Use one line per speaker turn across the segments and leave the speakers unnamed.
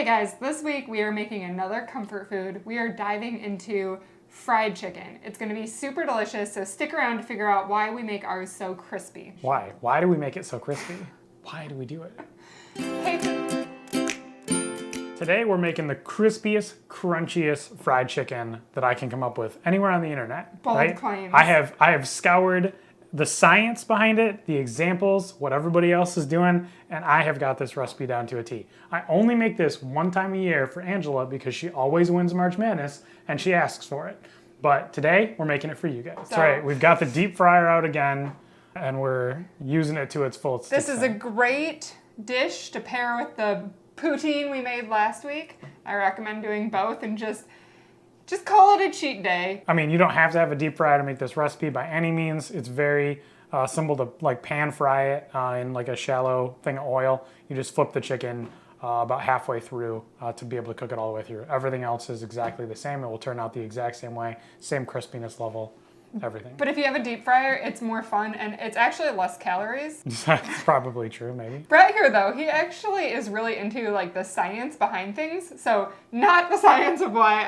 guys, this week we are making another comfort food. We are diving into fried chicken. It's going to be super delicious, so stick around to figure out why we make ours so crispy.
Why? Why do we make it so crispy? Why do we do it?
Hey.
Today we're making the crispiest, crunchiest fried chicken that I can come up with anywhere on the internet.
Bold claims.
I have scoured the science behind it, the examples, what everybody else is doing, and I have got this recipe down to a T. I only make this one time a year for Angela because she always wins March Madness and she asks for it. But today we're making it for you guys. That's right, we've got the deep fryer out again and we're using it to its full extent.
This is a great dish to pair with the poutine we made last week. I recommend doing both and just call it a cheat day.
I mean, you don't have to have a deep fryer to make this recipe by any means. It's very simple to like pan fry it in like a shallow thing of oil. You just flip the chicken about halfway through to be able to cook it all the way through. Everything else is exactly the same. It will turn out the exact same way, same crispiness level, everything.
But if you have a deep fryer, it's more fun and it's actually less calories.
That's probably true, maybe.
Brett here, though, he actually is really into like the science behind things. So not the science of why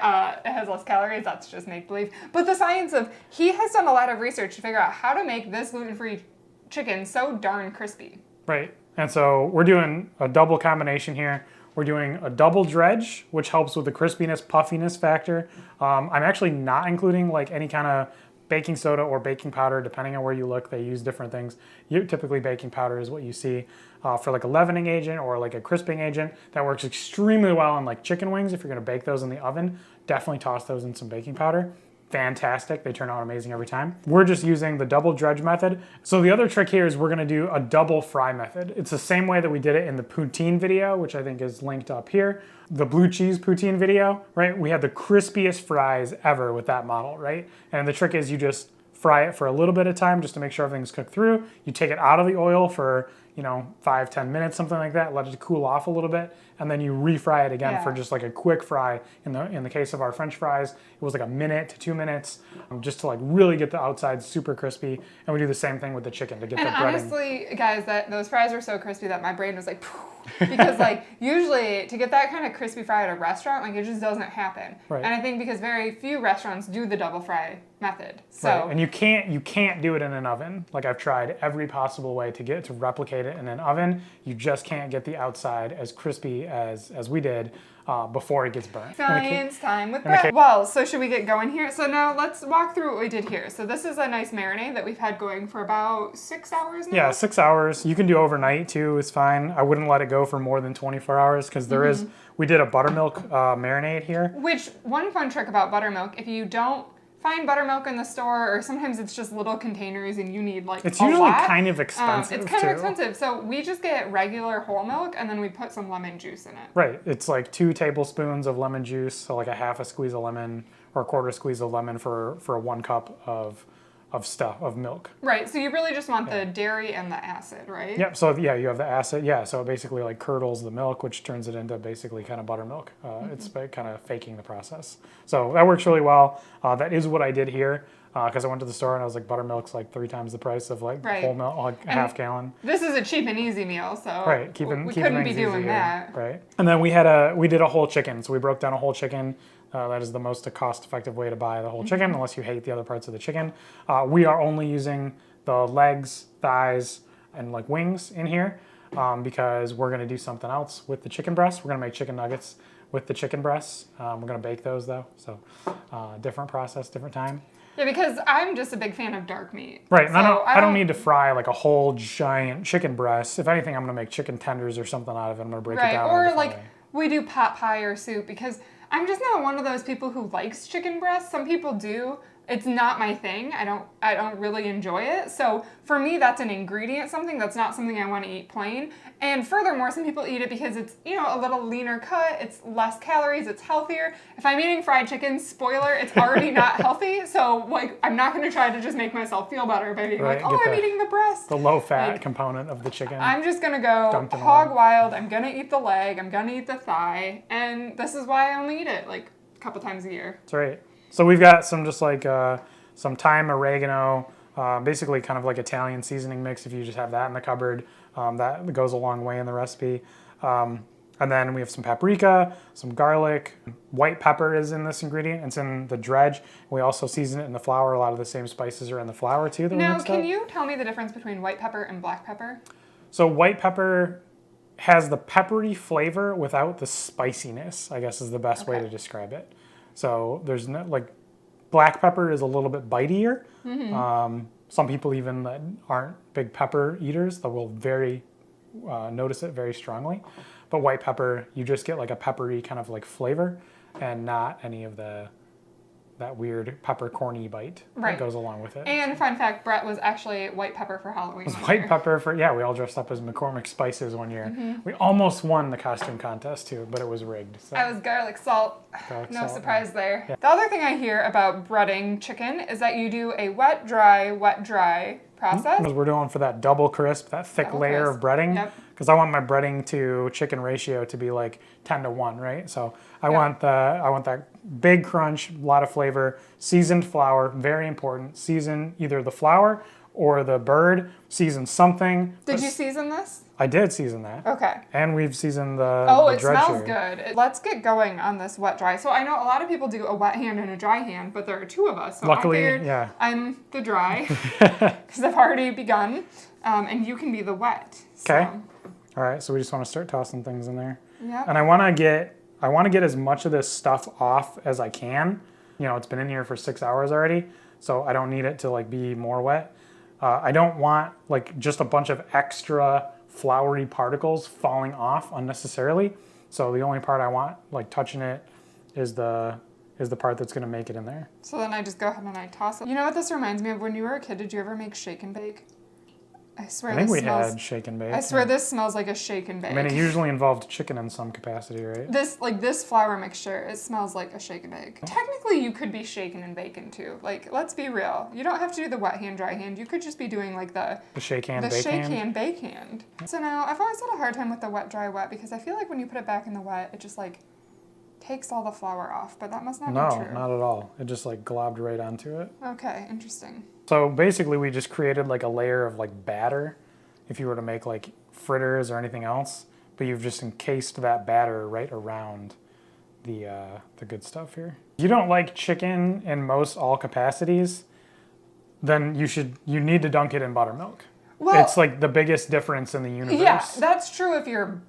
it has less calories, that's just make-believe, but the science of, he has done a lot of research to figure out how to make this gluten-free chicken so darn crispy.
Right, and so we're doing a double combination here. We're doing a double dredge, which helps with the crispiness, puffiness factor. I'm actually not including like any kind of baking soda or baking powder, depending on where you look, they use different things. Typically baking powder is what you see for like a leavening agent or like a crisping agent. That works extremely well on like chicken wings. If you're gonna bake those in the oven, definitely toss those in some baking powder. Fantastic, they turn out amazing every time. We're just using the double dredge method. So the other trick here is we're gonna do a double fry method. It's the same way that we did it in the poutine video, which I think is linked up here. The blue cheese poutine video, right? We had the crispiest fries ever with that model, right? And the trick is you just fry it for a little bit of time just to make sure everything's cooked through. You take it out of the oil for 5-10 minutes, something like that, let it cool off a little bit, and then you refry it again for just like a quick fry. In the case of our French fries, it was like 1 to 2 minutes, just to like really get the outside super crispy. And we do the same thing with the chicken to get the breading.
And honestly, guys, those fries were so crispy that my brain was like, because like usually to get that kind of crispy fry at a restaurant, like it just doesn't happen.
Right.
And I think because very few restaurants do the double fry method. So
and you can't do it in an oven. Like I've tried every possible way to replicate it in an oven. You just can't get the outside as crispy as we did before it gets burnt.
Science time with Brett. Well, so should we get going here? So now let's walk through what we did here. So this is a nice marinade that we've had going for about 6 hours now.
Yeah, 6 hours. You can do overnight too, it's fine. I wouldn't let it go for more than 24 hours because we did a buttermilk marinade here.
Which, one fun trick about buttermilk, if you don't find buttermilk in the store, or sometimes it's just little containers and you need like
it's usually kind of expensive.
It's kind of expensive, so we just get regular whole milk and then we put some lemon juice in it.
Right, it's like 2 tablespoons of lemon juice, so like a half a squeeze of lemon or a quarter squeeze of lemon for 1 cup of milk.
Right, so you really just want the dairy and the acid, right?
Yep, so yeah, you have the acid, so it basically like curdles the milk, which turns it into basically kind of buttermilk. It's kind of faking the process. So that works really well. That is what I did here, because I went to the store and I was like, buttermilk's like 3 times the price of like whole milk, like a half gallon.
This is a cheap and easy meal, so we
keeping
couldn't be
things
doing
easy
that.
Here, right? And then we did a whole chicken, so we broke down a whole chicken. That is the most cost-effective way to buy the whole chicken, unless you hate the other parts of the chicken. We are only using the legs, thighs, and like wings in here because we're going to do something else with the chicken breasts. We're going to make chicken nuggets with the chicken breasts. We're going to bake those though, so different process, different time.
Yeah, because I'm just a big fan of dark meat.
Right, and so I don't need to fry like a whole giant chicken breast. If anything, I'm going to make chicken tenders or something out of it. I'm going to break it down.
Or like we do pot pie or soup because I'm just not one of those people who likes chicken breast. Some people do. It's not my thing. I don't really enjoy it. So for me, that's an ingredient, that's not something I want to eat plain. And furthermore, some people eat it because it's, a little leaner cut, it's less calories, it's healthier. If I'm eating fried chicken, spoiler, it's already not healthy. So like, I'm not going to try to just make myself feel better by being I'm eating the breast.
The low fat component of the chicken.
I'm just going to go hog wild. I'm going to eat the leg. I'm going to eat the thigh. And this is why I only eat it like a couple times a year.
That's right. So we've got some just like some thyme, oregano, basically kind of like Italian seasoning mix if you just have that in the cupboard. That goes a long way in the recipe. And then we have some paprika, some garlic, white pepper is in this ingredient. It's in the dredge. We also season it in the flour. A lot of the same spices are in the flour too that we
Now,
mixed
can
up.
you tell me the difference between white pepper and black pepper?
So white pepper has the peppery flavor without the spiciness, I guess is the best way to describe it. So there's no, like, black pepper is a little bit bitier. Some people even that aren't big pepper eaters, they will notice it very strongly. But white pepper, you just get like a peppery kind of like flavor and not any of that weird peppercorny bite that goes along with it.
And fun fact, Brett was actually white pepper for Halloween.
It was white pepper for, yeah, we all dressed up as McCormick Spices one year. We almost won the costume contest too, but it was rigged. So.
I was garlic salt. No surprise there.
Yeah.
The other thing I hear about breading chicken is that you do a wet, dry process.
Because we're going for that double crisp, that thick layer of breading.
Yep.
Because I want my breading to chicken ratio to be like 10-1, right? So I want that big crunch, a lot of flavor, seasoned flour, very important. Season either the flour or the bird, season something.
Did you season this?
I did season that.
Okay.
And we've seasoned the
it
dredge
smells
here.
good. Let's get going on this wet dry. So I know a lot of people do a wet hand and a dry hand, but there are two of us. So
Luckily,
I figured
yeah.
I'm the dry because I've already begun, and you can be the wet.
Okay.
So.
All right, so we just want to start tossing things in there.
Yeah.
And I want to get as much of this stuff off as I can. You know, it's been in here for 6 hours already, so I don't need it to like be more wet. I don't want like just a bunch of extra floury particles falling off unnecessarily. So the only part I want like touching it is the part that's going to make it in there.
So then I just go ahead and I toss it. You know what this reminds me of? When you were a kid, did you ever make shake and bake? I swear
I think
this
we
smells,
had shake and bake.
I swear this smells like a shake and bake.
I mean, it usually involved chicken in some capacity, right?
This flour mixture, it smells like a shake and bake. Technically, you could be shaken and baking too. Like, let's be real. You don't have to do the wet hand, dry hand. You could just be doing like the
shake hand,
the
bake
shake
hand.
hand, bake hand. So now, I've always had a hard time with the wet, dry, wet because I feel like when you put it back in the wet, it just like takes all the flour off, but that must not be true.
No, not at all. It just like globbed right onto it.
Okay, interesting.
So basically, we just created like a layer of like batter. If you were to make like fritters or anything else, but you've just encased that batter right around the good stuff here. If you don't like chicken in most all capacities, then you need to dunk it in buttermilk.
Well,
it's like the biggest difference in the universe.
Yeah, that's true if you're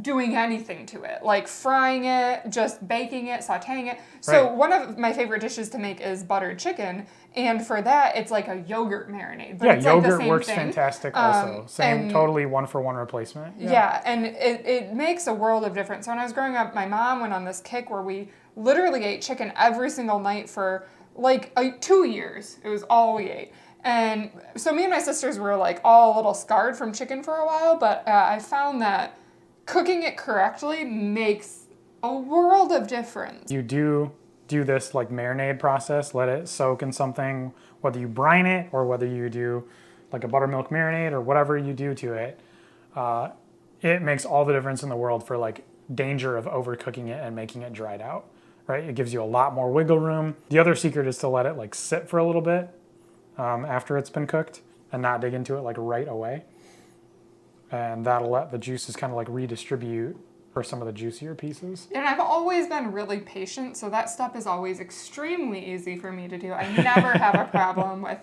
doing anything to it, like frying it, just baking it, sauteing it. So one of my favorite dishes to make is buttered chicken, and for that it's like a yogurt marinade. But
Yeah,
it's
yogurt
like the same
works
thing.
fantastic also. Same, totally 1-for-1 replacement.
Yeah, and it makes a world of difference. So when I was growing up, my mom went on this kick where we literally ate chicken every single night for like 2 years. It was all we ate. And so me and my sisters were like all a little scarred from chicken for a while, but I found that cooking it correctly makes a world of difference.
You do this like marinade process, let it soak in something, whether you brine it or whether you do like a buttermilk marinade or whatever you do to it, it makes all the difference in the world for like danger of overcooking it and making it dried out, right? It gives you a lot more wiggle room. The other secret is to let it like sit for a little bit after it's been cooked and not dig into it like right away. And that'll let the juices kind of like redistribute for some of the juicier pieces.
And I've always been really patient, so that stuff is always extremely easy for me to do. I never have a problem with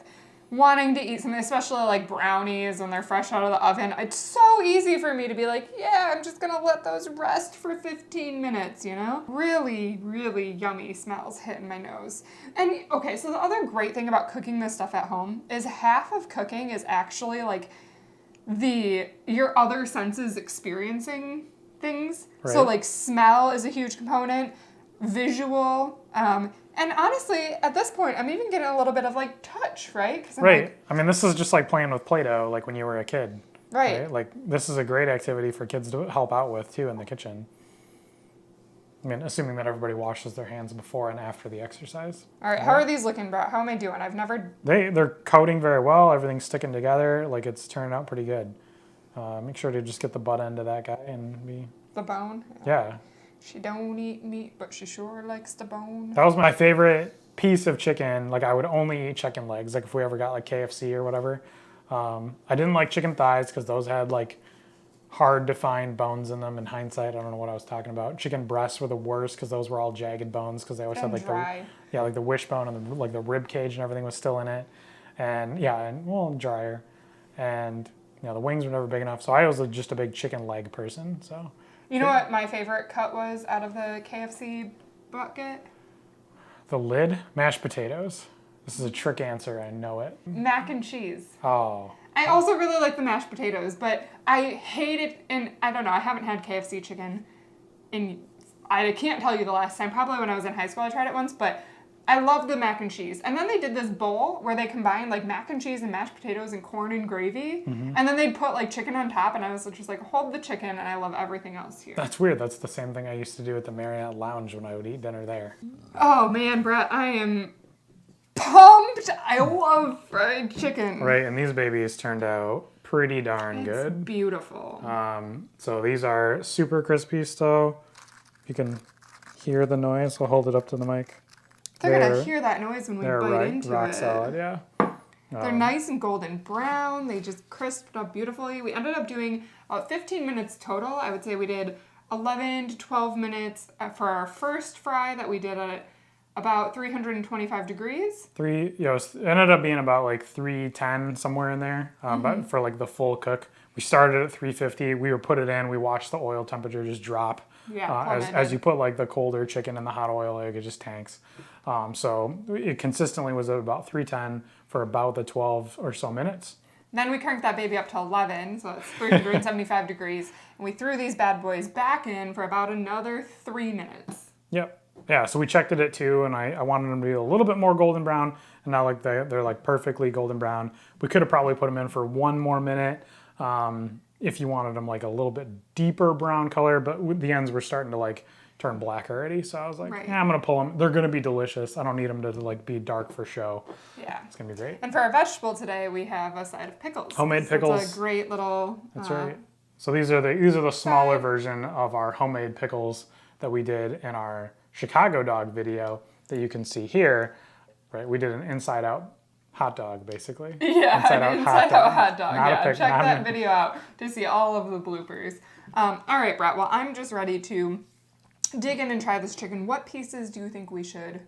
wanting to eat something, especially like brownies when they're fresh out of the oven. It's so easy for me to be like, yeah, I'm just gonna let those rest for 15 minutes, you know? Really, really yummy smells hitting my nose. And okay, so the other great thing about cooking this stuff at home is half of cooking is actually like your other senses experiencing things.
Right.
So like smell is a huge component, visual, and honestly, at this point, I'm even getting a little bit of like touch, right? 'Cause I'm
Right.
like,
I mean, this is just like playing with Play-Doh, like when you were a kid.
right.
Like this is a great activity for kids to help out with too in the kitchen. I mean, assuming that everybody washes their hands before and after the exercise.
All right, how are these looking, Brett? How am I doing? I've never...
They're coating very well. Everything's sticking together. Like it's turning out pretty good. Make sure to just get the butt end of that guy and be...
The bone?
Yeah.
She don't eat meat, but she sure likes the bone.
That was my favorite piece of chicken. Like I would only eat chicken legs. Like if we ever got like KFC or whatever. I didn't like chicken thighs because those had like hard to find bones in them in hindsight. I don't know what I was talking about. Chicken breasts were the worst because those were all jagged bones because they always had like
dry.
like the wishbone and like the rib cage and everything was still in it. And drier. And the wings were never big enough. So I was just a big chicken leg person. So
you know what my favorite cut was out of the KFC bucket?
the lid, mashed potatoes. This is a trick answer. I know it.
Mac and cheese.
Oh.
I also really like the mashed potatoes, but I hate it, and I don't know, I haven't had KFC chicken I can't tell you the last time, probably when I was in high school I tried it once, but I love the mac and cheese. And then they did this bowl where they combined like mac and cheese and mashed potatoes and corn and gravy, and then they'd put like chicken on top, and I was just like, hold the chicken, and I love everything else here.
That's weird. That's the same thing I used to do at the Marriott Lounge when I would eat dinner there.
Oh man, Brett, I am pumped. I love fried chicken.
Right, and these babies turned out pretty darn good.
It's beautiful.
So these are super crispy still. You can hear the noise. I'll hold it up to the mic.
They're gonna hear that noise when we bite into
rock
it.
solid, yeah.
They're nice and golden brown. They just crisped up beautifully. We ended up doing 15 minutes total. I would say we did 11 to 12 minutes for our first fry that we did at about 325 degrees.
It ended up being about like 310 somewhere in there. But for like the full cook, we started at 350. We put it in. We watched the oil temperature just drop.
Yeah,
as you put like the colder chicken in the hot oil, it just tanks. So it consistently was at about 310 for about the 12 or so minutes.
Then we cranked that baby up to 11, so it's 375 degrees. And we threw these bad boys back in for about another 3 minutes.
Yep. Yeah, so we checked it at 2, and I wanted them to be a little bit more golden brown, and now like they're like perfectly golden brown. We could have probably put them in for 1 more minute if you wanted them like a little bit deeper brown color, but the ends were starting to like turn black already. So I was like, I'm gonna pull them. They're gonna be delicious. I don't need them to like be dark for show.
Yeah,
it's gonna be great.
And for our vegetable today, we have a side of pickles.
Homemade pickles.
It's a great little.
That's right. So these are the smaller version of our homemade pickles that we did in our Chicago dog video that you can see here. Right, we did an inside out hot dog, basically.
Yeah, inside out hot dog. Yeah, check that video out to see all of the bloopers. All right, Brett. Well, I'm just ready to dig in and try this chicken. What pieces do you think we should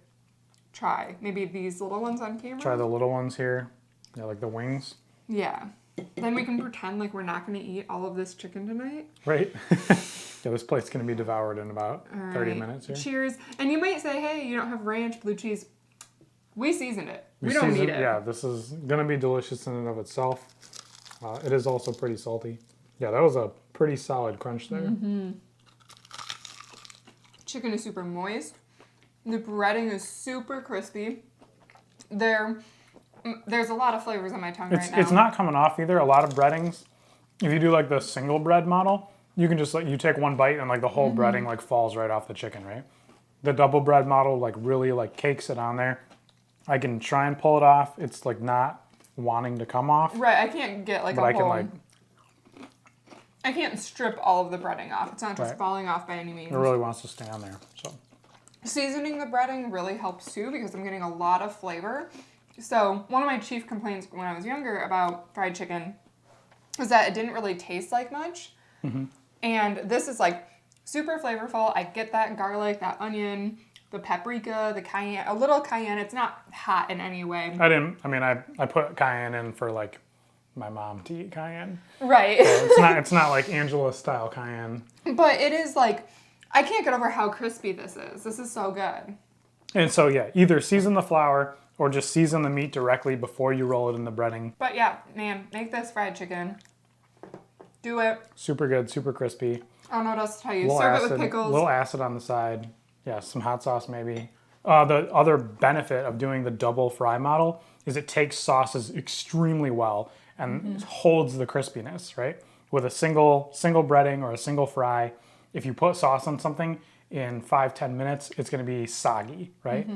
try? Maybe these little ones on camera?
Try the little ones here. Yeah, like the wings.
Yeah. Then we can pretend like we're not going to eat all of this chicken tonight.
Right. Yeah, this plate's going to be devoured in about 30 minutes here.
Cheers. And you might say, hey, you don't have ranch, blue cheese. We seasoned it. We don't need it.
Yeah, this is going to be delicious in and of itself. It is also pretty salty. Yeah, that was a pretty solid crunch there.
Mm-hmm. Chicken is super moist. The breading is super crispy. There's a lot of flavors on my tongue right now.
It's not coming off either. A lot of breadings, if you do like the single bread model, you can just like, you take one bite and like the whole breading like falls right off the chicken, right? The double bread model like really like cakes it on there. I can try and pull it off. It's like not wanting to come off.
Right, I can't get like I can't strip all of the breading off. It's not just falling off by any means.
It really wants to stay on there. So
seasoning the breading really helps too because I'm getting a lot of flavor. So one of my chief complaints when I was younger about fried chicken was that it didn't really taste like much. Mm-hmm. And this is like super flavorful. I get that garlic, that onion, the paprika, the cayenne, a little cayenne. It's not hot in any way.
I put cayenne in for like my mom to eat cayenne.
Right.
So it's not like Angela style cayenne.
But it is like, I can't get over how crispy this is. This is so good.
And so yeah, either season the flour or just season the meat directly before you roll it in the breading.
But yeah, man, make this fried chicken. Do it.
Super good, super crispy.
I don't know what else to tell you. Serve it with pickles.
A little acid on the side. Yeah, some hot sauce maybe. The other benefit of doing the double fry model is it takes sauces extremely well and holds the crispiness, right? With a single breading or a single fry, if you put sauce on something in 5-10 minutes, it's going to be soggy, right?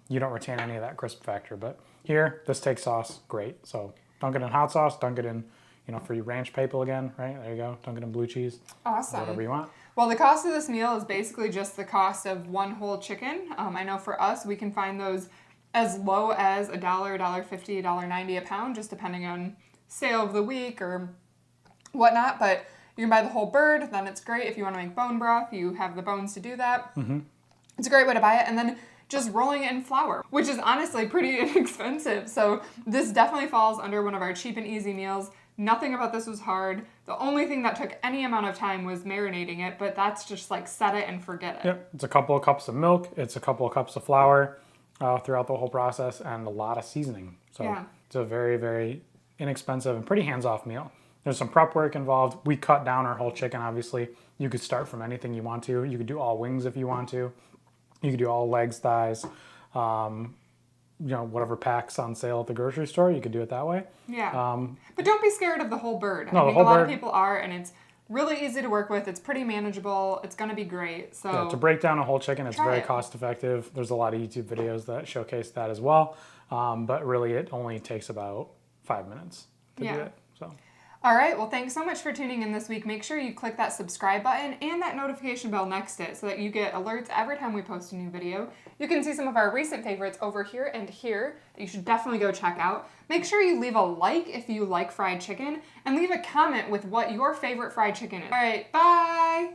You don't retain any of that crisp factor. But here, this takes sauce, great. So dunk it in hot sauce, dunk it in, for your ranch pickle again, right? There you go. Dunk it in blue cheese.
Awesome.
Whatever you want.
Well, the cost of this meal is basically just the cost of one whole chicken. I know for us, we can find those as low as $1, $1.50, $1.90 a pound, just depending on sale of the week or whatnot. But You can buy the whole bird, then it's great. If you want to make bone broth, you have the bones to do that. It's a great way to buy it. And then just rolling it in flour, which is honestly pretty inexpensive. So this definitely falls under one of our cheap and easy meals. Nothing about this was hard. The only thing that took any amount of time was marinating it, but that's just like set it and forget it.
Yep, it's a couple of cups of milk, it's a couple of cups of flour throughout the whole process, and a lot of seasoning. So it's a very, very inexpensive and pretty hands-off meal. There's some prep work involved. We cut down our whole chicken, obviously. You could start from anything you want to. You could do all wings if you want to. You could do all legs, thighs, whatever packs on sale at the grocery store, you could do it that way.
Yeah. But don't be scared of the whole bird.
No,
I think a lot of people are, and it's really easy to work with. It's pretty manageable. It's going to be great. So
yeah, to break down a whole chicken, it's very cost effective. There's a lot of YouTube videos that showcase that as well. But really, it only takes about 5 minutes to do it. So.
All right, well, thanks so much for tuning in this week. Make sure you click that subscribe button and that notification bell next to it so that you get alerts every time we post a new video. You can see some of our recent favorites over here and here that you should definitely go check out. Make sure you leave a like if you like fried chicken and leave a comment with what your favorite fried chicken is. All right, bye!